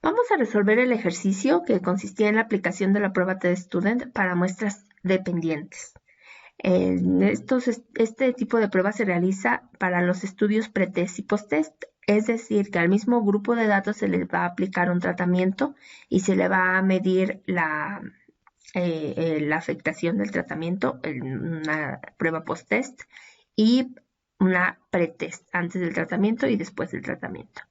Vamos a resolver el ejercicio que consistía en la aplicación de la prueba TestStudent para muestras dependientes. Este tipo de prueba se realiza para los estudios pretest y posttest, es decir, que al mismo grupo de datos se le va a aplicar un tratamiento y se le va a medir la afectación del tratamiento en una prueba posttest y una pretest antes del tratamiento y después del tratamiento.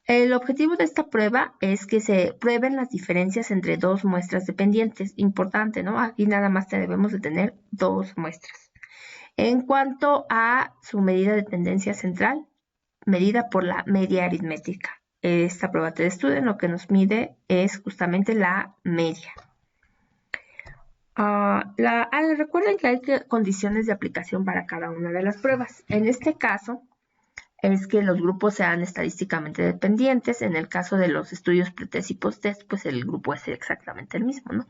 El objetivo de esta prueba es que se prueben las diferencias entre dos muestras dependientes. Importante, ¿no? Aquí nada más debemos de tener dos muestras. En cuanto a su medida de tendencia central, medida por la media aritmética. Esta prueba de estudio lo que nos mide es justamente la media. Recuerden que hay condiciones de aplicación para cada una de las pruebas. En este caso, es que los grupos sean estadísticamente dependientes. En el caso de los estudios pretest y posttest, pues el grupo es exactamente el mismo, ¿no?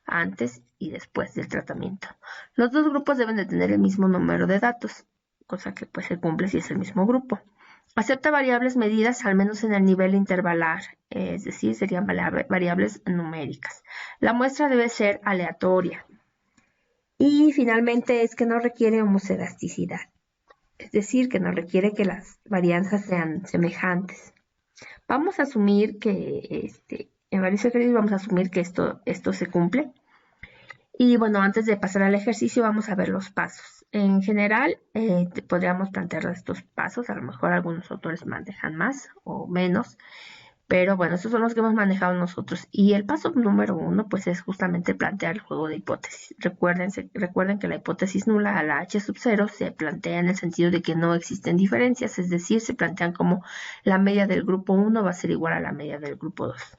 Antes y después del tratamiento. Los dos grupos deben de tener el mismo número de datos, cosa que pues se cumple si es el mismo grupo. Acepta variables medidas al menos en el nivel intervalar, es decir, serían variables numéricas. La muestra debe ser aleatoria. Y finalmente es que no requiere homoscedasticidad. Es decir, que no requiere que las varianzas sean semejantes. Vamos a asumir que en varios ejercicios vamos a asumir que esto se cumple. Y bueno, antes de pasar al ejercicio vamos a ver los pasos. En general, podríamos plantear estos pasos. A lo mejor algunos autores manejan más o menos. Pero bueno, estos son los que hemos manejado nosotros. Y el paso número 1, pues es justamente plantear el juego de hipótesis. Recuerden que la hipótesis nula a la h sub 0 se plantea en el sentido de que no existen diferencias, es decir, se plantean como la media del grupo 1 va a ser igual a la media del grupo 2.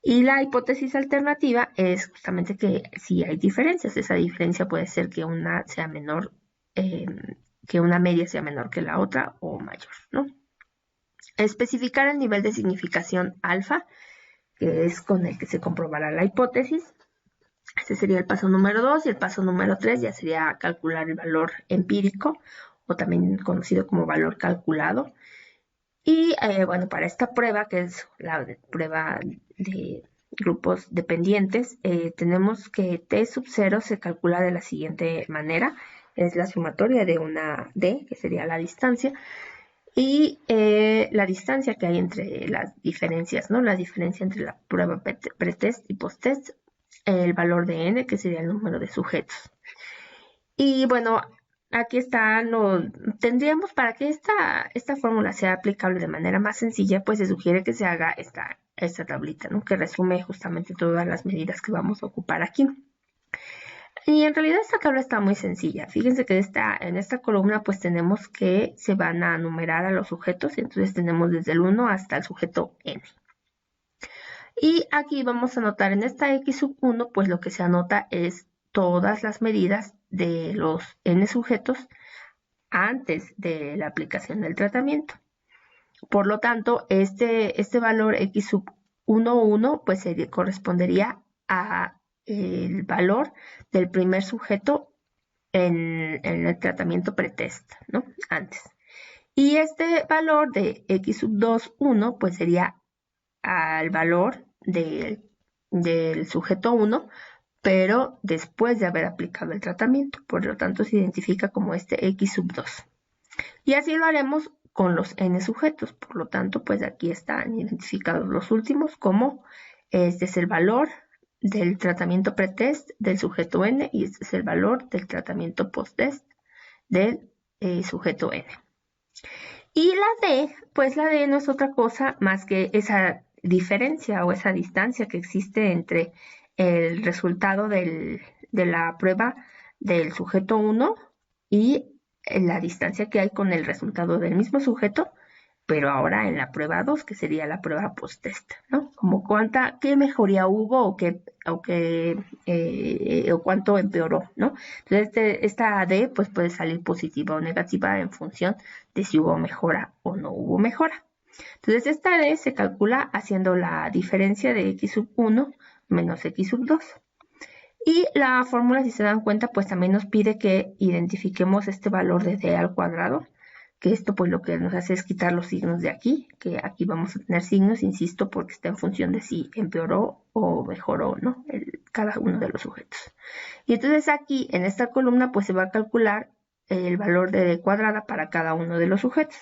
Y la hipótesis alternativa es justamente que si hay diferencias, esa diferencia puede ser que una sea menor, que una media sea menor que la otra o mayor, ¿no? Especificar el nivel de significación alfa, que es con el que se comprobará la hipótesis. Este sería el paso número 2 y el paso número 3 ya sería calcular el valor empírico o también conocido como valor calculado. Y bueno, para esta prueba, que es la prueba de grupos dependientes, tenemos que T sub 0 se calcula de la siguiente manera. Es la sumatoria de una D, que sería la distancia, y la distancia que hay entre las diferencias, ¿no? La diferencia entre la prueba pretest y posttest, el valor de n, que sería el número de sujetos. Y bueno, aquí está, tendríamos para que esta fórmula sea aplicable de manera más sencilla, pues se sugiere que se haga esta tablita, ¿no? Que resume justamente todas las medidas que vamos a ocupar aquí. Y en realidad esta tabla está muy sencilla. Fíjense que en esta columna pues tenemos que se van a numerar a los sujetos. Y entonces tenemos desde el 1 hasta el sujeto n. Y aquí vamos a anotar en esta x sub 1 pues lo que se anota es todas las medidas de los n sujetos antes de la aplicación del tratamiento. Por lo tanto, este valor x sub 1 pues se correspondería a el valor del primer sujeto en el tratamiento pretest, ¿no? Antes. Y este valor de x sub 2, 1, pues sería al valor del sujeto 1, pero después de haber aplicado el tratamiento. Por lo tanto, se identifica como este x sub 2. Y así lo haremos con los n sujetos. Por lo tanto, pues aquí están identificados los últimos como este es el valor del tratamiento pretest del sujeto n y este es el valor del tratamiento posttest del sujeto n. Y la D, pues la D no es otra cosa más que esa diferencia o esa distancia que existe entre el resultado de la prueba del sujeto 1 y la distancia que hay con el resultado del mismo sujeto, pero ahora en la prueba 2, que sería la prueba post-test, ¿no? Como qué mejoría hubo o cuánto empeoró, ¿no? Entonces, esta D pues puede salir positiva o negativa en función de si hubo mejora o no hubo mejora. Entonces, esta D se calcula haciendo la diferencia de x sub 1 menos x sub 2. Y la fórmula, si se dan cuenta, pues también nos pide que identifiquemos este valor de D al cuadrado, que esto pues lo que nos hace es quitar los signos de aquí, que aquí vamos a tener signos, insisto, porque está en función de si empeoró o mejoró, ¿no? Cada uno de los sujetos. Y entonces aquí en esta columna pues se va a calcular el valor de D cuadrada para cada uno de los sujetos.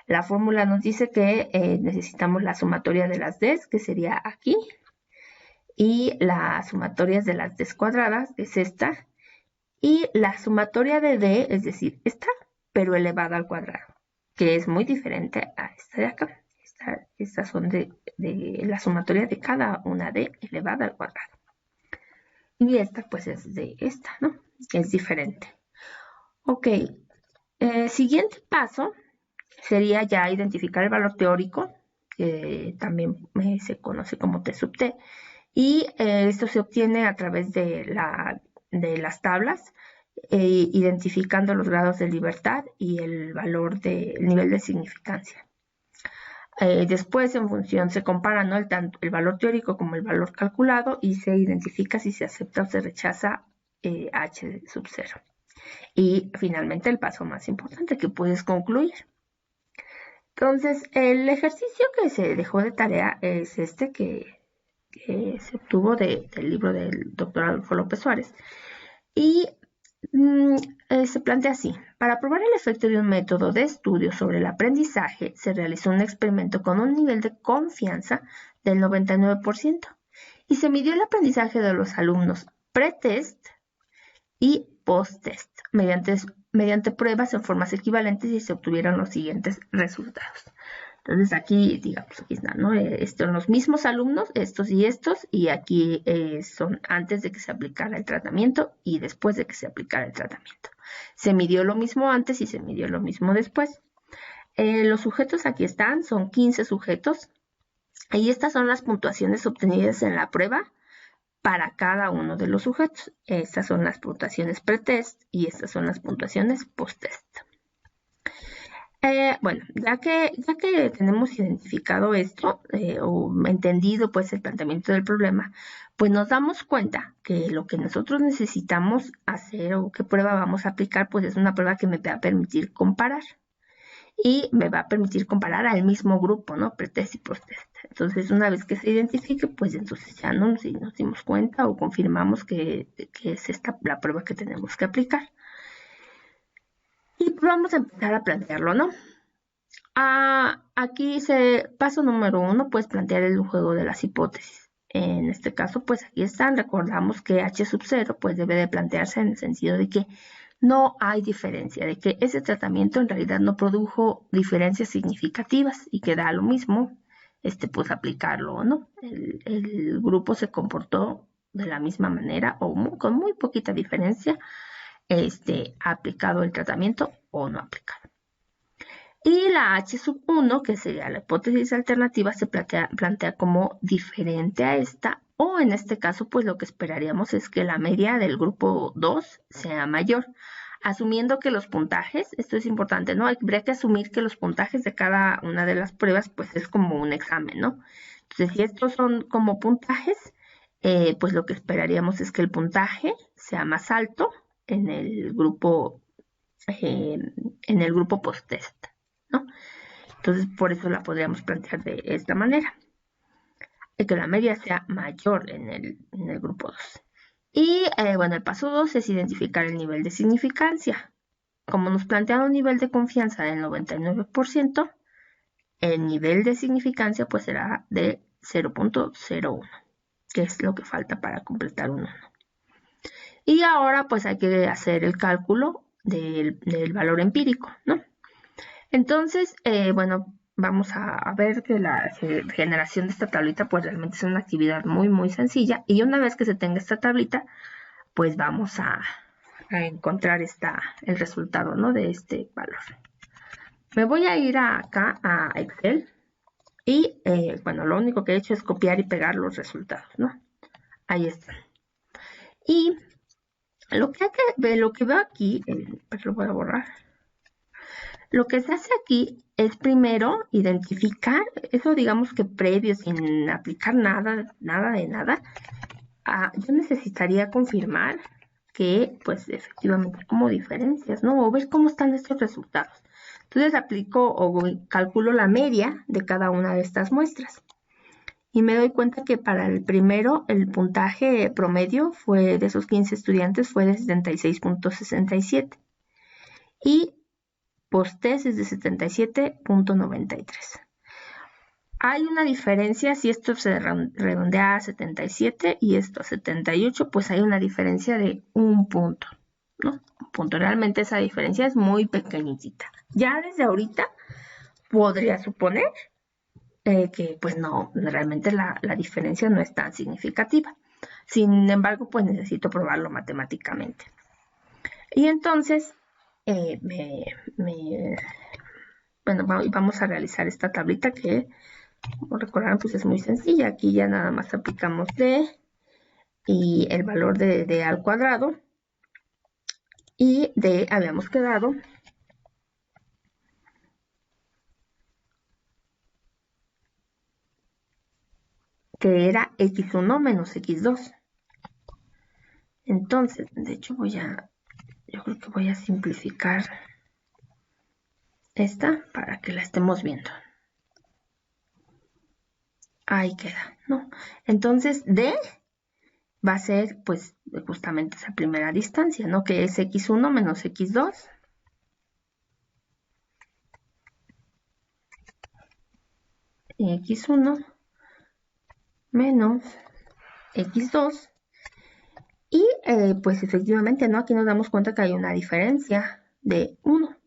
La fórmula nos dice que necesitamos la sumatoria de las Ds, que sería aquí, y la sumatoria de las D cuadradas, que es esta, y la sumatoria de D, es decir, esta, pero elevada al cuadrado, que es muy diferente a esta de acá. Estas son de la sumatoria de cada una D elevada al cuadrado. Y esta pues es de esta, ¿no? Es diferente. Ok, siguiente paso sería ya identificar el valor teórico, que también se conoce como T sub T, y esto se obtiene a través de las tablas, identificando los grados de libertad y el valor del nivel de significancia. Después, en función, se compara, ¿no? Tanto el valor teórico como el valor calculado y se identifica si se acepta o se rechaza H sub 0. Y finalmente el paso más importante que puedes concluir. Entonces, el ejercicio que se dejó de tarea es este que se obtuvo del libro del doctor Adolfo López Suárez. Y se plantea así. Para probar el efecto de un método de estudio sobre el aprendizaje, se realizó un experimento con un nivel de confianza del 99% y se midió el aprendizaje de los alumnos pre-test y post-test mediante pruebas en formas equivalentes y se obtuvieron los siguientes resultados. Entonces aquí, digamos, aquí están, ¿no? Son los mismos alumnos, estos, y aquí son antes de que se aplicara el tratamiento y después de que se aplicara el tratamiento. Se midió lo mismo antes y se midió lo mismo después. Los sujetos aquí están, son 15 sujetos, y estas son las puntuaciones obtenidas en la prueba para cada uno de los sujetos. Estas son las puntuaciones pre-test y estas son las puntuaciones post-test. Bueno, ya que tenemos identificado esto o entendido pues el planteamiento del problema, pues nos damos cuenta que lo que nosotros necesitamos hacer o qué prueba vamos a aplicar pues es una prueba que me va a permitir comparar y me va a permitir comparar al mismo grupo, ¿no? Pretest y posttest. Entonces, una vez que se identifique, pues entonces ya nos dimos cuenta o confirmamos que es esta la prueba que tenemos que aplicar. Y vamos a empezar a plantearlo, ¿no? Aquí paso número 1, pues plantear el juego de las hipótesis. En este caso, pues aquí están. Recordamos que H sub 0 pues debe de plantearse en el sentido de que no hay diferencia, de que ese tratamiento en realidad no produjo diferencias significativas y que da lo mismo, pues aplicarlo o no. El grupo se comportó de la misma manera o con muy poquita diferencia, aplicado el tratamiento o no aplicado. Y la H sub 1, que sería la hipótesis alternativa, se plantea como diferente a esta, o en este caso, pues lo que esperaríamos es que la media del grupo 2 sea mayor, asumiendo que los puntajes, esto es importante, ¿no? Habría que asumir que los puntajes de cada una de las pruebas, pues es como un examen, ¿no? Entonces, si estos son como puntajes, pues lo que esperaríamos es que el puntaje sea más alto en el grupo post-test, ¿no? Entonces, por eso la podríamos plantear de esta manera. Que la media sea mayor en el grupo 2. Y, bueno, el paso 2 es identificar el nivel de significancia. Como nos plantea un nivel de confianza del 99%, el nivel de significancia pues será de 0.01, que es lo que falta para completar un 1. Y ahora pues hay que hacer el cálculo del valor empírico, ¿no? Entonces, bueno, vamos a ver que la generación de esta tablita pues realmente es una actividad muy, muy sencilla. Y una vez que se tenga esta tablita, pues vamos a encontrar el resultado, ¿no? De este valor. Me voy a ir acá a Excel y, bueno, lo único que he hecho es copiar y pegar los resultados, ¿no? Ahí están. Y lo que veo aquí, pues lo voy a borrar. Lo que se hace aquí es primero identificar, eso digamos que previo, sin aplicar nada de nada, yo necesitaría confirmar que pues efectivamente como diferencias, ¿no? O ver cómo están estos resultados. Entonces aplico o calculo la media de cada una de estas muestras. Y me doy cuenta que para el primero el puntaje promedio fue de esos 15 estudiantes fue de 76.67 y post-test es de 77.93. Hay una diferencia, si esto se redondea a 77 y esto a 78, pues hay una diferencia de un punto, ¿no? Un punto. Realmente esa diferencia es muy pequeñita. Ya desde ahorita podría suponer que pues no, realmente la diferencia no es tan significativa. Sin embargo, pues necesito probarlo matemáticamente. Y entonces, bueno, vamos a realizar esta tablita que, como recordarán, pues es muy sencilla. Aquí ya nada más aplicamos D y el valor de D al cuadrado. Y D habíamos quedado que era x1 menos x2. Entonces, de hecho yo creo que voy a simplificar esta para que la estemos viendo. Ahí queda, ¿no? Entonces, D va a ser, pues, justamente esa primera distancia, ¿no? Que es x1 menos x2. Y x1 menos x2. Y, pues, efectivamente, ¿no? Aquí nos damos cuenta que hay una diferencia de 1.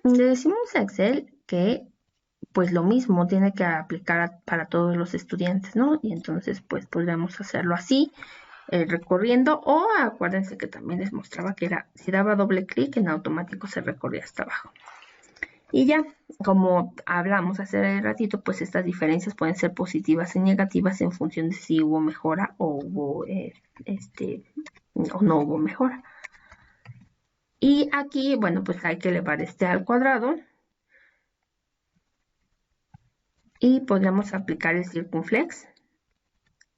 Le decimos a Excel que pues lo mismo tiene que aplicar para todos los estudiantes, ¿no? Y entonces pues podríamos hacerlo así, recorriendo, o acuérdense que también les mostraba que era, si daba doble clic en automático se recorría hasta abajo. Y ya, como hablamos hace ratito, pues estas diferencias pueden ser positivas y negativas en función de si hubo mejora o hubo, o no hubo mejora. Y aquí, bueno, pues hay que elevar este al cuadrado. Y podríamos aplicar el circunflex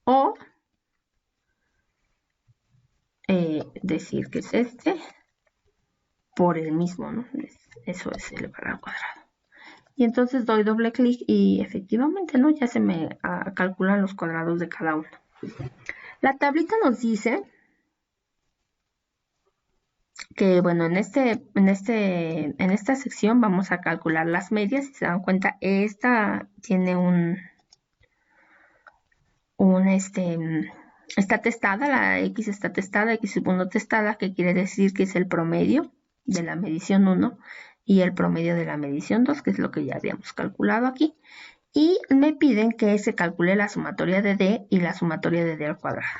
o decir que es este por el mismo, ¿no? Eso es elevar al cuadrado. Y entonces doy doble clic y efectivamente, ¿no? Ya se me calculan los cuadrados de cada uno. La tablita nos dice que, bueno, en esta sección vamos a calcular las medias. Si se dan cuenta, esta tiene está testada, la X está testada, X1 testada, que quiere decir que es el promedio de la medición 1 y el promedio de la medición 2, que es lo que ya habíamos calculado aquí. Y me piden que se calcule la sumatoria de D y la sumatoria de D al cuadrado.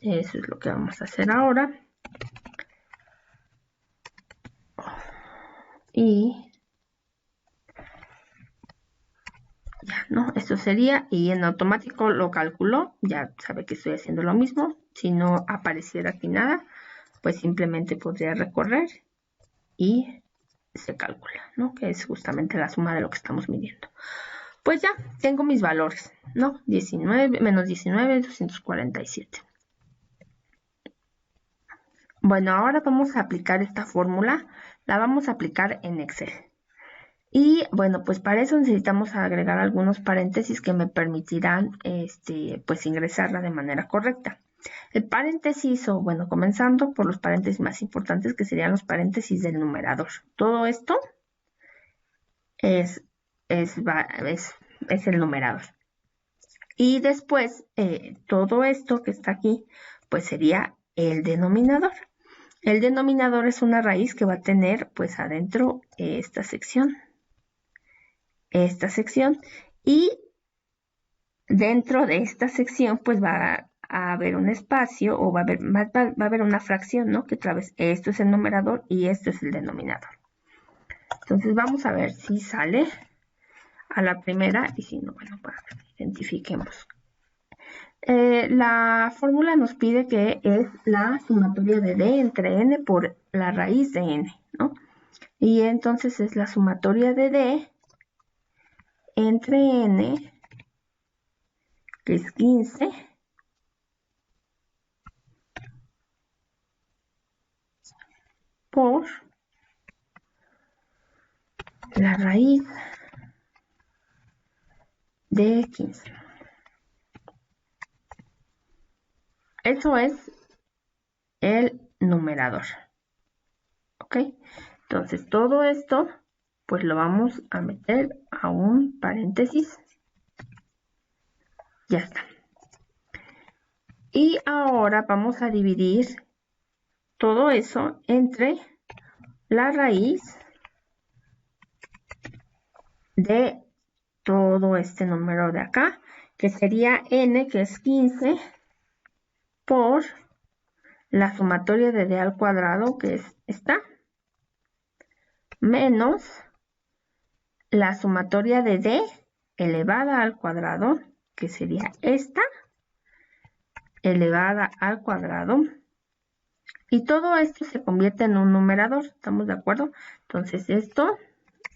Eso es lo que vamos a hacer ahora. Y ya, ¿no? Esto sería, y en automático lo calculó, ya sabe que estoy haciendo lo mismo. Si no apareciera aquí nada, pues simplemente podría recorrer y se calcula, ¿no? Que es justamente la suma de lo que estamos midiendo. Pues ya, tengo mis valores, ¿no? 19 menos 19, 247. Bueno, ahora vamos a aplicar esta fórmula, la vamos a aplicar en Excel. Y bueno, pues para eso necesitamos agregar algunos paréntesis que me permitirán, pues ingresarla de manera correcta. El paréntesis, o bueno, comenzando por los paréntesis más importantes, que serían los paréntesis del numerador. Todo esto es el numerador. Y después, todo esto que está aquí, pues sería el denominador. El denominador es una raíz que va a tener, pues adentro, esta sección. Y dentro de esta sección, pues va a haber un espacio, o va a haber una fracción, ¿no? Que otra vez, esto es el numerador y esto es el denominador. Entonces vamos a ver si sale a la primera, y si no, bueno, para que identifiquemos. La fórmula nos pide que es la sumatoria de D entre N por la raíz de N, ¿no? Y entonces es la sumatoria de D entre N, que es 15, por la raíz de 15. Eso es el numerador. ¿Ok? Entonces todo esto pues lo vamos a meter a un paréntesis. Ya está. Y ahora vamos a dividir todo eso entre la raíz de todo este número de acá, que sería n, que es 15, por la sumatoria de d al cuadrado, que es esta, menos la sumatoria de d elevada al cuadrado, que sería esta, elevada al cuadrado. Y todo esto se convierte en un numerador, ¿estamos de acuerdo? Entonces esto,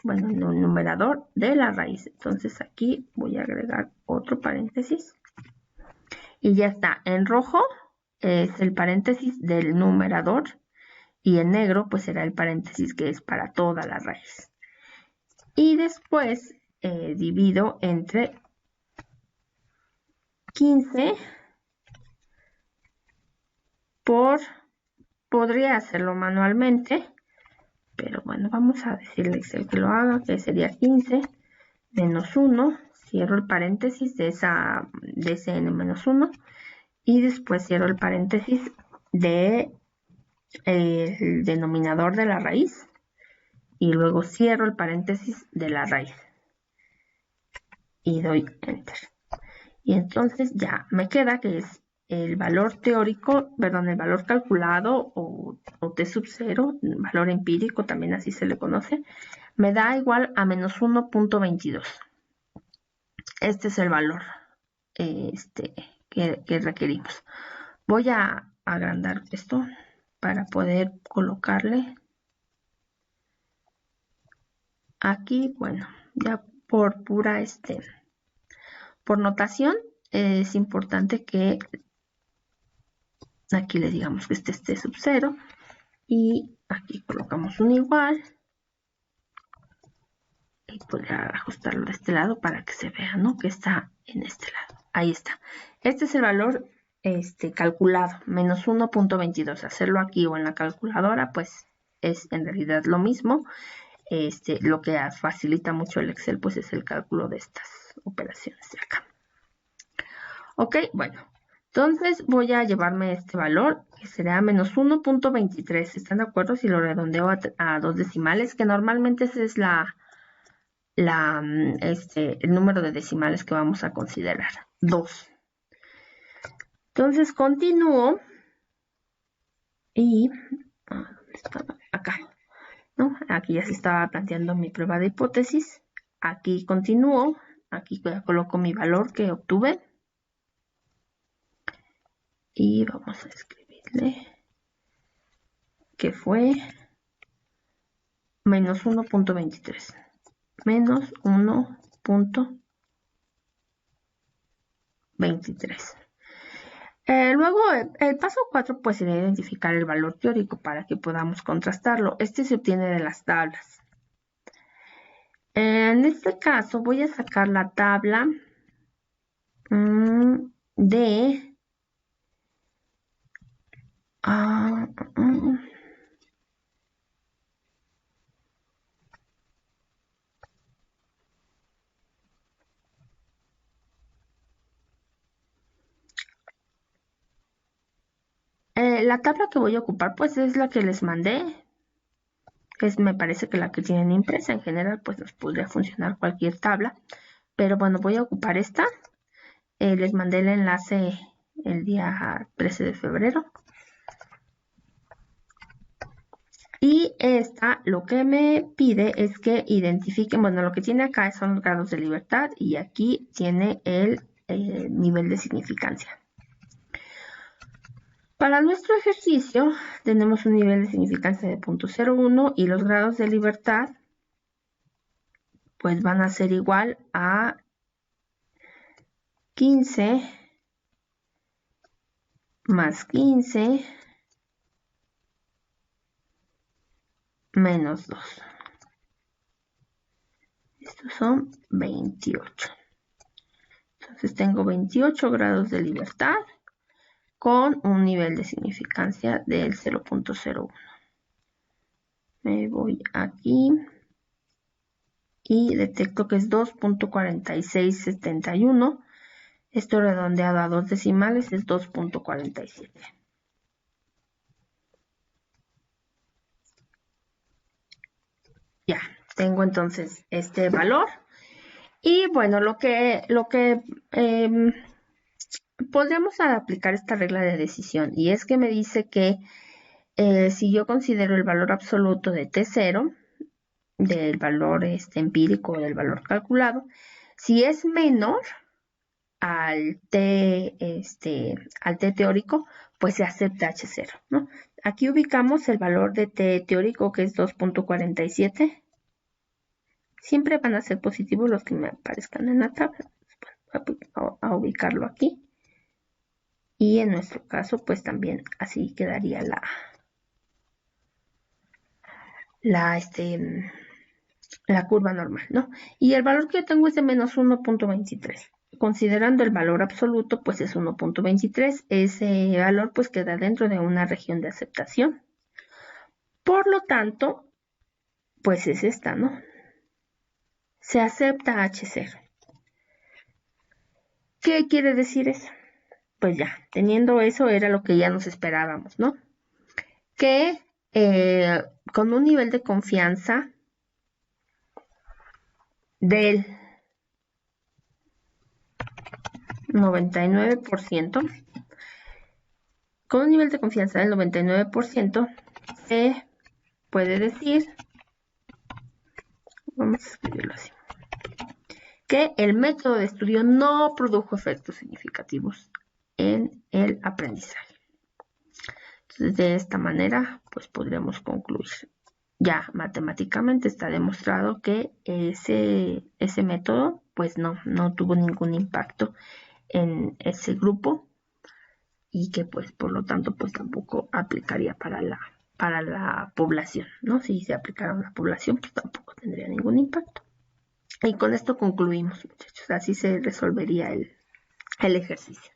bueno, en un numerador de la raíz. Entonces aquí voy a agregar otro paréntesis. Y ya está. En rojo es el paréntesis del numerador. Y en negro pues será el paréntesis que es para toda la raíz. Y después divido entre 15 por... Podría hacerlo manualmente, pero bueno, vamos a decirle a Excel que lo haga, que sería 15 menos 1, cierro el paréntesis de ese n menos 1, y después cierro el paréntesis de el denominador de la raíz, y luego cierro el paréntesis de la raíz, y doy Enter. Y entonces ya me queda que es el valor teórico, perdón, el valor calculado o t sub 0, valor empírico, también así se le conoce, me da igual a menos 1.22. Este es el valor que requerimos. Voy a agrandar esto para poder colocarle aquí, bueno, ya por pura por notación es importante que aquí le digamos que este sub 0 y aquí colocamos un igual y podría ajustarlo de este lado para que se vea, ¿no? Que está en este lado. Ahí está. Este es el valor calculado, menos 1.22. Hacerlo aquí o en la calculadora, pues es en realidad lo mismo. Lo que facilita mucho el Excel, pues es el cálculo de estas operaciones de acá. Ok, bueno. Entonces voy a llevarme este valor, que será menos 1.23. ¿Están de acuerdo si lo redondeo a dos decimales? Que normalmente ese es el número de decimales que vamos a considerar, 2. Entonces continúo y ¿dónde estaba? Acá, ¿no? Aquí ya se estaba planteando mi prueba de hipótesis. Aquí continúo, aquí coloco mi valor que obtuve y vamos a escribirle que fue menos 1.23, menos 1.23. Luego, el paso 4 pues sería identificar el valor teórico para que podamos contrastarlo. Este se obtiene de las tablas. En este caso voy a sacar la tabla de... la tabla que voy a ocupar pues es la que les mandé. Me parece que la que tienen impresa. En general pues nos podría funcionar cualquier tabla. Pero bueno, voy a ocupar esta. Les mandé el enlace el día 13 de febrero. Y esta lo que me pide es que identifiquen, bueno, lo que tiene acá son los grados de libertad y aquí tiene el nivel de significancia. Para nuestro ejercicio tenemos un nivel de significancia de 0.01 y los grados de libertad pues van a ser igual a 15 más 15 menos 2. Estos son 28. Entonces tengo 28 grados de libertad con un nivel de significancia del 0.01. Me voy aquí y detecto que es 2.4671. Esto redondeado a 2 decimales es 2.47. Ya, tengo entonces este valor. Y bueno, lo que podemos aplicar esta regla de decisión, y es que me dice que si yo considero el valor absoluto de T0, del valor empírico o del valor calculado, si es menor al T teórico, pues se acepta H0, ¿no? Aquí ubicamos el valor de T teórico, que es 2.47. Siempre van a ser positivos los que me aparezcan en la tabla. Voy a ubicarlo aquí. Y en nuestro caso, pues también así quedaría la curva normal, ¿no? Y el valor que yo tengo es de menos 1.23. Considerando el valor absoluto, pues es 1.23. Ese valor pues queda dentro de una región de aceptación. Por lo tanto, pues es esta, ¿no? Se acepta H0. ¿Qué quiere decir eso? Pues ya, teniendo eso era lo que ya nos esperábamos, ¿no? Que con un nivel de confianza del 99%, con un nivel de confianza del 99%, se puede decir, vamos a escribirlo así, que el método de estudio no produjo efectos significativos en el aprendizaje. Entonces, de esta manera, pues podremos concluir. Ya matemáticamente está demostrado que ese método, pues no tuvo ningún impacto en ese grupo y que pues por lo tanto pues tampoco aplicaría para la población, ¿no? Si se aplicara a una población, pues tampoco tendría ningún impacto. Y con esto concluimos, muchachos. Así se resolvería el ejercicio.